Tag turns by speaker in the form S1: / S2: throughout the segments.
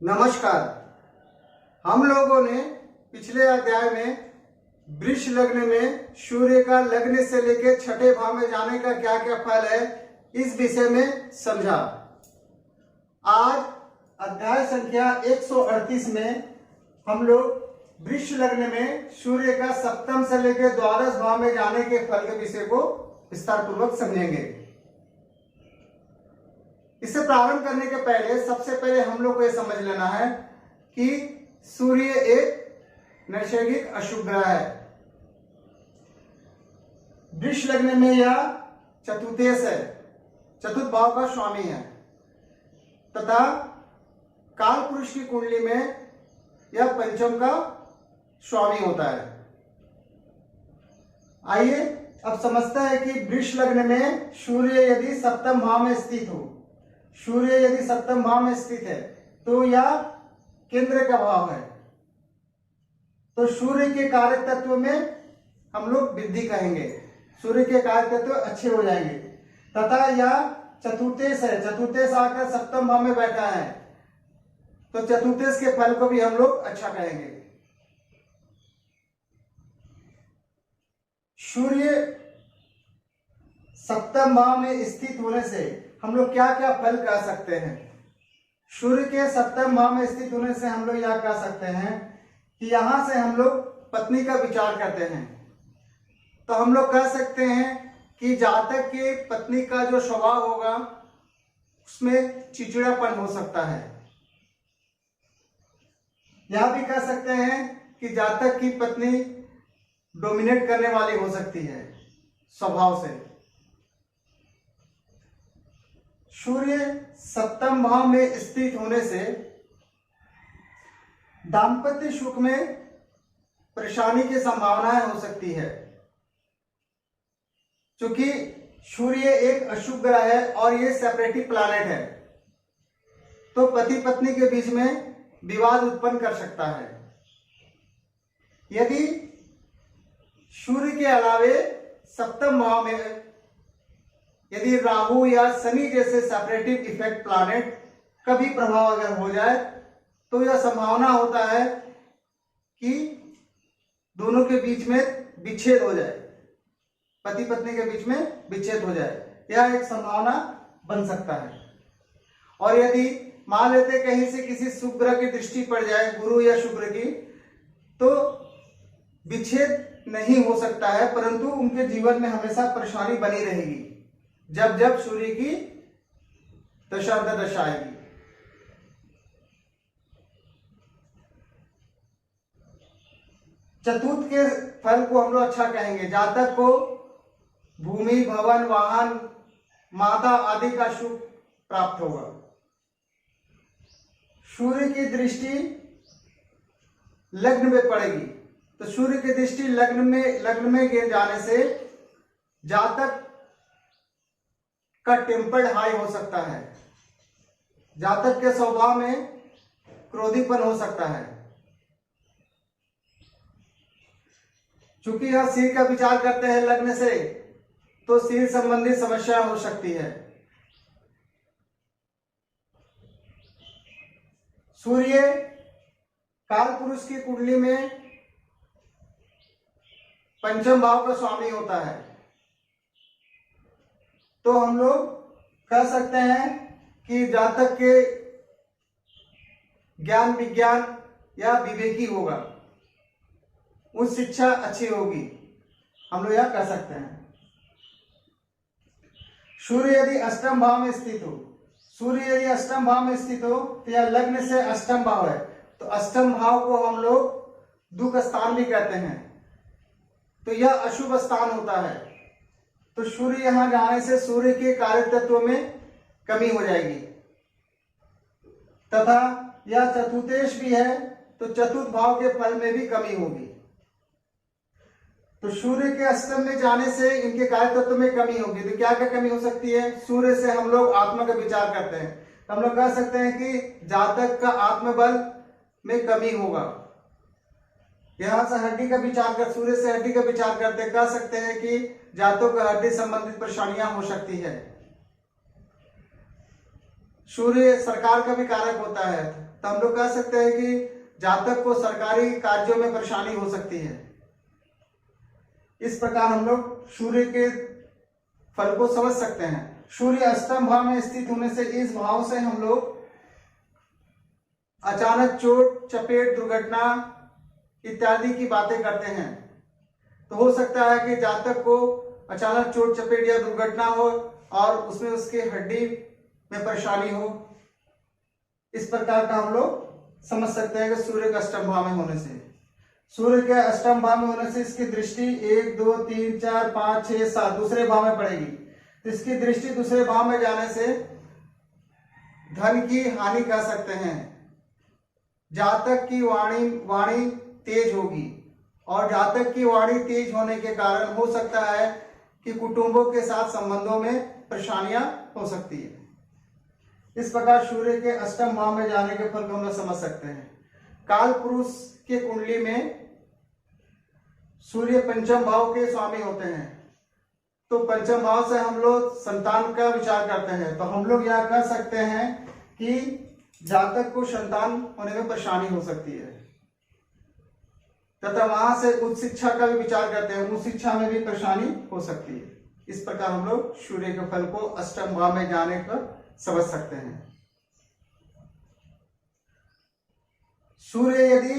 S1: नमस्कार। हम लोगों ने पिछले अध्याय में वृष लग्न में सूर्य का लग्न से लेकर छठे भाव में जाने का क्या क्या फल है इस विषय में समझा। आज अध्याय संख्या 138 में हम लोग वृष लग्न में सूर्य का सप्तम से लेकर द्वादश भाव में जाने के फल के विषय को विस्तार पूर्वक समझेंगे। इससे प्रारंभ करने के पहले सबसे पहले हम लोग को यह समझ लेना है कि सूर्य एक नैसर्गिक अशुभ ग्रह है। वृष लग्न में यह चतुर्थेश है, चतुर्थ भाव का स्वामी है तथा काल पुरुष की कुंडली में यह पंचम का स्वामी होता है। आइए अब समझते हैं कि वृष लग्न में सूर्य यदि सप्तम भाव में स्थित हो, सूर्य यदि सप्तम भाव में स्थित है तो यह केंद्र का भाव है, तो सूर्य के कार्य तत्व में हम लोग वृद्धि कहेंगे, सूर्य के कार्य तत्व अच्छे हो जाएंगे। तथा यह चतुर्थेश है, चतुर्थेश आकर सप्तम भाव में बैठा है तो चतुर्थेश के फल को भी हम लोग अच्छा कहेंगे। सूर्य सप्तम भाव में स्थित होने से हम लोग क्या क्या फल कह सकते हैं। सूर्य के सप्तम भाव में स्थित होने से हम लोग यह कह सकते हैं कि यहां से हम लोग पत्नी का विचार करते हैं तो हम लोग कह सकते हैं कि जातक के पत्नी का जो स्वभाव होगा उसमें चिड़चिड़ापन हो सकता है। यह भी कह सकते हैं कि जातक की पत्नी डोमिनेट करने वाली हो सकती है स्वभाव से। सूर्य सप्तम भाव में स्थित होने से दाम्पत्य सुख में परेशानी की संभावनाएं हो सकती है, क्योंकि सूर्य एक अशुभ ग्रह है और ये सेपरेटिव प्लैनेट है तो पति पत्नी के बीच में विवाद उत्पन्न कर सकता है। यदि सूर्य के अलावे सप्तम भाव में यदि राहु या शनि जैसे सेपरेटिव इफेक्ट प्लैनेट का भी प्रभाव अगर हो जाए तो यह संभावना होता है कि दोनों के बीच में विच्छेद हो जाए, पति पत्नी के बीच में विच्छेद हो जाए, यह एक संभावना बन सकता है। और यदि मान लेते कहीं से किसी शुभ ग्रह की दृष्टि पड़ जाए, गुरु या शुक्र की, तो विच्छेद नहीं हो सकता है परंतु उनके जीवन में हमेशा परेशानी बनी रहेगी जब जब सूर्य की दशा आएगी। चतुर्थ के फल को हम लोग अच्छा कहेंगे। जातक को भूमि, भवन, वाहन, माता आदि का सुख प्राप्त होगा। सूर्य की दृष्टि लग्न में पड़ेगी तो सूर्य की दृष्टि लग्न में गिर जाने से जातक का टेम्पर्ड हाई हो सकता है, जातक के स्वभाव में क्रोधीपन हो सकता है। चूंकि यह सिर का विचार करते हैं लग्न से तो सिर संबंधी समस्या हो सकती है। सूर्य काल पुरुष की कुंडली में पंचम भाव का स्वामी होता है तो हम लोग कह सकते हैं कि जातक के ज्ञान विज्ञान या विवेकी होगा, उच्च शिक्षा अच्छी होगी, हम लोग यह कह सकते हैं। सूर्य यदि अष्टम भाव में स्थित हो, सूर्य यदि अष्टम भाव में स्थित हो तो यह लग्न से अष्टम भाव है तो अष्टम भाव को हम लोग दुख स्थान भी कहते हैं तो यह अशुभ स्थान होता है। तो सूर्य यहां जाने से सूर्य के कार्य तत्व में कमी हो जाएगी तथा यह चतुर्थेश भी है तो चतुर्थ भाव के फल में भी कमी होगी। तो सूर्य के अष्टम में जाने से इनके कार्य तत्व में कमी होगी। तो क्या क्या कमी हो सकती है। सूर्य से हम लोग आत्मा का विचार करते हैं तो हम लोग कह सकते हैं कि जातक का आत्मबल में कमी होगा। यहां से हड्डी का विचार कर, सूर्य से हड्डी का विचार करते कह सकते हैं कि जातकों को हड्डी संबंधित परेशानियां हो सकती है। सूर्य सरकार का भी कारक होता है, तो हम लोग कह सकते हैं कि जातक को सरकारी कार्यों में परेशानी हो सकती है। इस प्रकार हम लोग सूर्य के फल को समझ सकते हैं। सूर्य अष्टम भाव में स्थित होने से इस भाव से हम लोग अचानक चोट, चपेट, दुर्घटना इत्यादि की बातें करते हैं। तो हो सकता है कि जातक को अचानक चोट, चपेट या दुर्घटना हो और उसमें उसके हड्डी में परेशानी हो। इस प्रकार का हम लोग समझ सकते हैं कि सूर्य के अष्टम भाव में होने से, सूर्य के अष्टम भाव में होने से इसकी दृष्टि 1, 2, 3, 4, 5, 6, 7 दूसरे भाव में पड़ेगी। तो इसकी दृष्टि दूसरे भाव में जाने से धन की हानि कह सकते हैं। जातक की वाणी तेज होगी और जातक की वाणी तेज होने के कारण हो सकता है कि कुटुंबों के साथ संबंधों में परेशानियां हो सकती है। इस प्रकार सूर्य के अष्टम भाव में जाने के फल को हम लोग समझ सकते हैं। काल पुरुष के कुंडली में सूर्य पंचम भाव के स्वामी होते हैं, तो पंचम भाव से हम लोग संतान का विचार करते हैं। तो हम लोग यह कह सकते हैं कि जातक को संतान होने में परेशानी हो सकती है, तथा वहां से उच्च शिक्षा का भी विचार करते हैं, उच्च शिक्षा में भी परेशानी हो सकती है। इस प्रकार हम लोग सूर्य के फल को अष्टम भाव में जाने पर समझ सकते हैं। सूर्य यदि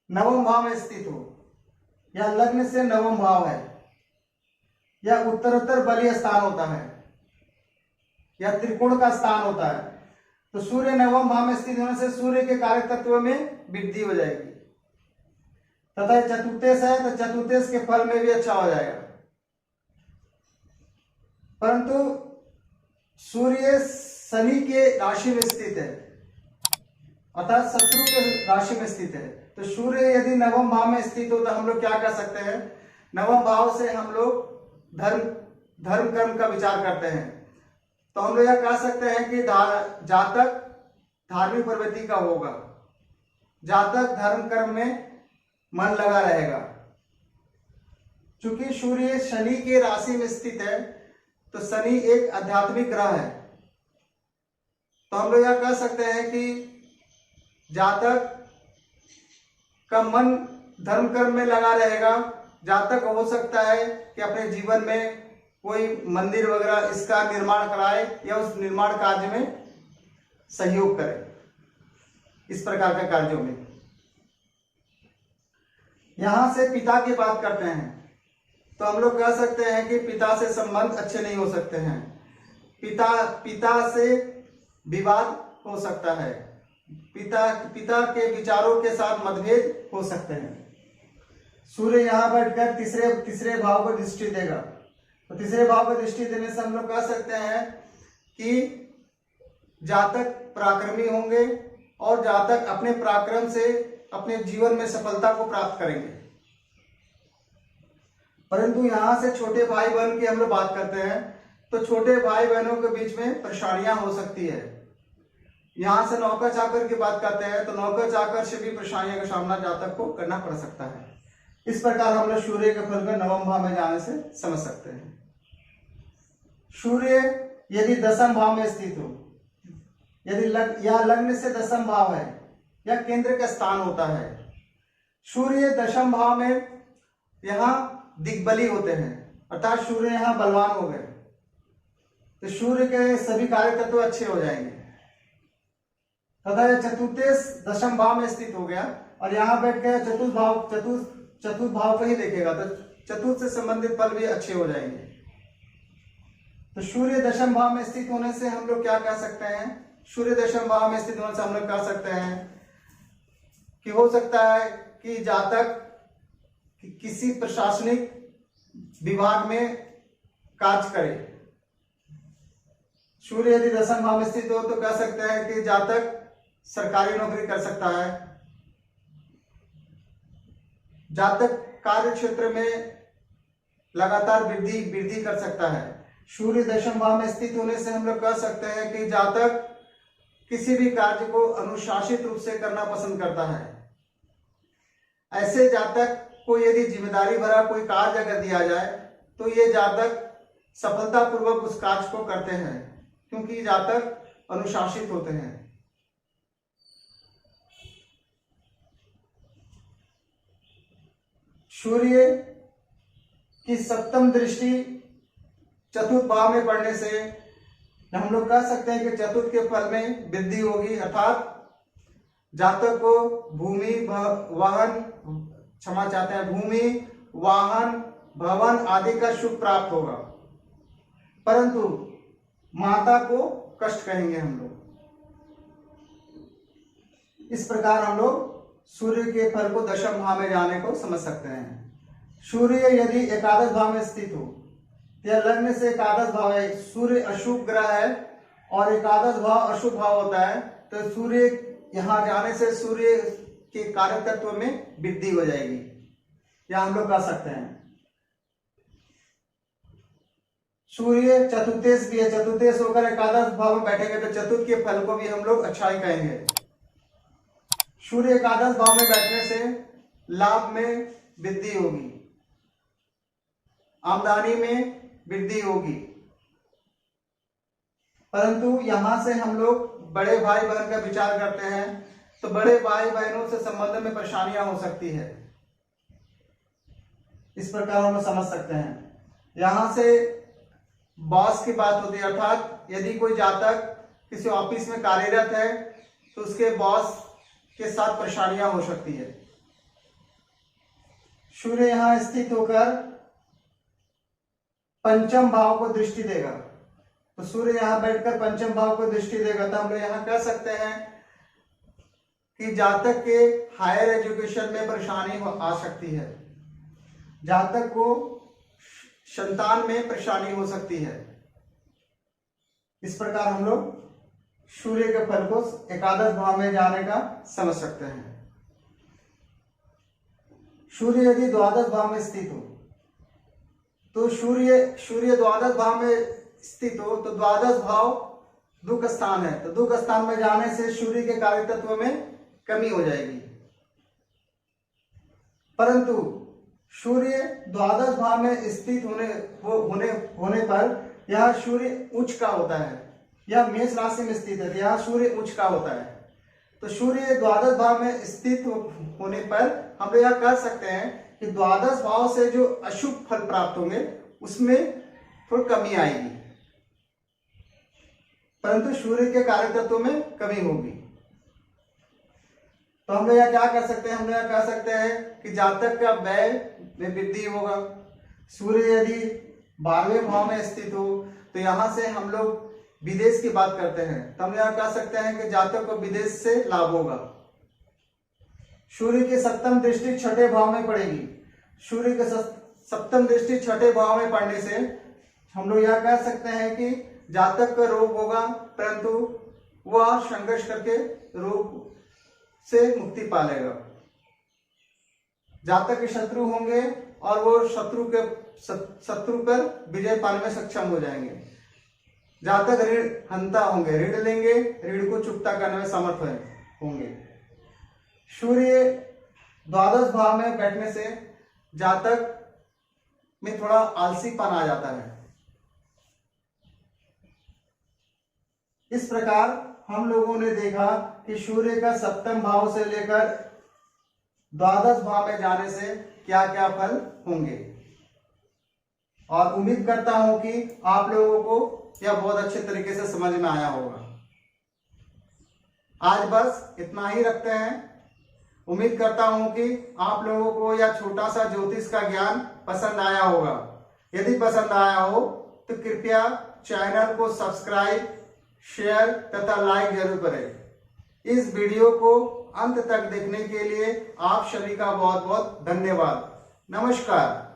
S1: नवम भाव में स्थित हो या लग्न से नवम भाव है या उत्तरोत्तर बलीय स्थान होता है या त्रिकोण का स्थान होता है, तो सूर्य नवम भाव में स्थित होने से सूर्य के कारक तत्व में वृद्धि हो जाएगी। तथा चतुर्देश है तो चतुर्देश के फल में भी अच्छा हो जाएगा। परंतु सूर्य शनि के राशि में स्थित है अर्थात शत्रु के राशि में स्थित है, तो सूर्य यदि नवम भाव में स्थित हो तो हम लोग क्या कर सकते हैं, नवम भाव से हम लोग धर्म कर्म का विचार करते हैं। तो हम लोग यह कह सकते हैं कि जातक धार्मिक प्रवृत्ति का होगा, जातक धर्म कर्म में मन लगा रहेगा। चूंकि सूर्य शनि के राशि में स्थित है तो शनि एक आध्यात्मिक ग्रह है, तो हम लोग यह कह सकते हैं कि जातक का मन धर्म कर्म में लगा रहेगा। जातक हो सकता है कि अपने जीवन में कोई मंदिर वगैरह इसका निर्माण कराए या उस निर्माण कार्य में सहयोग करे, इस प्रकार के कार्यों में। यहां से पिता की बात करते हैं तो हम लोग कह सकते हैं कि पिता से संबंध अच्छे नहीं हो सकते हैं, पिता से विवाद हो सकता है, पिता के विचारों के साथ मतभेद हो सकते हैं। सूर्य यहाँ बैठकर तीसरे भाव को दृष्टि देगा, तो तीसरे भाव को दृष्टि देने से हम लोग कह सकते हैं कि जातक पराक्रमी होंगे और जातक अपने पराक्रम से अपने जीवन में सफलता को प्राप्त करेंगे। परंतु यहां से छोटे भाई बहन की हम लोग बात करते हैं तो छोटे भाई बहनों के बीच में परेशानियां हो सकती है। यहां से नौकर चाकर की बात करते हैं तो नौकर चाकर से भी परेशानियों का सामना जातक को करना पड़ सकता है। इस प्रकार हम लोग सूर्य के फल को नवम भाव में जाने से समझ सकते हैं। सूर्य यदि दसम भाव में स्थित हो, यदि लग्न से दसम भाव है या केंद्र का स्थान होता है, सूर्य दशम भाव में यहाँ दिग्बली होते हैं अर्थात सूर्य यहाँ बलवान हो गए, तो सूर्य के सभी कार्य तत्व अच्छे हो जाएंगे। तथा चतुर्देश दशम भाव में स्थित हो गया और यहाँ बैठ के चतुर्थ भाव को ही देखेगा तो चतुर्थ से संबंधित फल भी अच्छे हो जाएंगे। तो सूर्य दशम भाव में स्थित होने से हम लोग क्या कह सकते हैं, सूर्य दशम भाव में स्थित होने से हम लोग कह सकते हैं कि हो सकता है कि जातक किसी प्रशासनिक विभाग में कार्य करे। सूर्य यदि दशम भाव में स्थित हो तो कह सकते हैं कि जातक सरकारी नौकरी कर सकता है, जातक कार्य क्षेत्र में लगातार वृद्धि कर सकता है। सूर्य दशम भाव में स्थित होने से हम लोग कह सकते हैं कि जातक किसी भी कार्य को अनुशासित रूप से करना पसंद करता है। ऐसे जातक को यदि जिम्मेदारी भरा कोई कार्य अगर दिया जाए तो ये जातक सफलतापूर्वक उस कार्य को करते हैं, क्योंकि जातक अनुशासित होते हैं। सूर्य की सप्तम दृष्टि चतुर्थ भाव में पड़ने से हम लोग कह सकते हैं कि चतुर्थ के फल में वृद्धि होगी, अर्थात जातक को भूमि वाहन भवन आदि का सुख प्राप्त होगा, परंतु माता को कष्ट कहेंगे हम लोग। इस प्रकार हम लोग सूर्य के फल को दशम भाव में जाने को समझ सकते हैं। सूर्य यदि एकादश भाव में स्थित हो, या लग्न से एकादश भाव है, सूर्य अशुभ ग्रह है और एकादश भाव अशुभ भाव होता है, तो सूर्य यहां जाने से सूर्य के कार्य तत्व में वृद्धि हो जाएगी, या हम लोग कह सकते हैं। सूर्य चतुर्देश भी है, चतुर्देश होकर एकादश भाव में बैठेंगे तो चतुर्थ के फल को भी हम लोग अच्छा ही कहेंगे। सूर्य एकादश भाव में बैठने से लाभ में वृद्धि होगी, आमदनी में वृद्धि होगी, परंतु यहां से हम लोग बड़े भाई बहन का विचार करते हैं तो बड़े भाई बहनों से संबंध में परेशानियां हो सकती है। इस प्रकार हम समझ सकते हैं। यहां से बॉस की बात होती है, अर्थात यदि कोई जातक किसी ऑफिस में कार्यरत है तो उसके बॉस के साथ परेशानियां हो सकती है। सूर्य यहां स्थित होकर पंचम भाव को दृष्टि देगा, तो सूर्य यहां बैठकर पंचम भाव को दृष्टि देगा, तो हम लोग यहां कह सकते हैं कि जातक के हायर एजुकेशन में परेशानी आ सकती है, जातक को संतान में परेशानी हो सकती है। इस प्रकार हम लोग सूर्य के फल को एकादश भाव में जाने का समझ सकते हैं। सूर्य यदि द्वादश भाव में स्थित हो, तो सूर्य द्वादश भाव में स्थित हो तो द्वादश भाव दुख स्थान है, तो दुख स्थान में जाने से सूर्य के कार्य तत्व में कमी हो जाएगी। परंतु सूर्य द्वादश भाव में स्थित होने पर यह सूर्य उच्च का होता है, यह मेष राशि में स्थित है, यह सूर्य उच्च का होता है। तो सूर्य द्वादश भाव में स्थित होने पर हम लोग यह कह सकते हैं कि द्वादश भाव से जो अशुभ फल प्राप्त होंगे उसमें थोड़ी कमी आएगी, परंतु सूर्य के कार्य तत्व में कमी होगी। तो हम लोग यह क्या कर सकते हैं, हम लोग यह कह सकते हैं कि जातक का व्यय में वृद्धि होगा। सूर्य यदि 12वें भाव में स्थित हो तो यहां से हम लोग विदेश की बात करते हैं, तो हम यह कह सकते हैं कि जातक को विदेश से लाभ होगा। सूर्य की सप्तम दृष्टि छठे भाव में पड़ेगी, सूर्य के सप्तम दृष्टि छठे भाव में पड़ने से हम लोग यह कह सकते हैं कि जातक का रोग होगा, परंतु वह संघर्ष करके रोग से मुक्ति पा लेगा। जातक के शत्रु होंगे और वो शत्रु पर विजय पाने में सक्षम हो जाएंगे। जातक ऋण हंता होंगे, ऋण लेंगे, ऋण को चुकता करने में समर्थ होंगे। सूर्य द्वादश भाव में बैठने से जातक में थोड़ा आलसीपन आ जाता है। इस प्रकार हम लोगों ने देखा कि सूर्य का सप्तम भाव से लेकर द्वादश भाव में जाने से क्या क्या फल होंगे, और उम्मीद करता हूं कि आप लोगों को यह बहुत अच्छे तरीके से समझ में आया होगा। आज बस इतना ही रखते हैं। उम्मीद करता हूं कि आप लोगों को यह छोटा सा ज्योतिष का ज्ञान पसंद आया होगा। यदि पसंद आया हो तो कृपया चैनल को सब्सक्राइब, शेयर तथा लाइक जरूर करें। इस वीडियो को अंत तक देखने के लिए आप सभी का बहुत बहुत धन्यवाद। नमस्कार।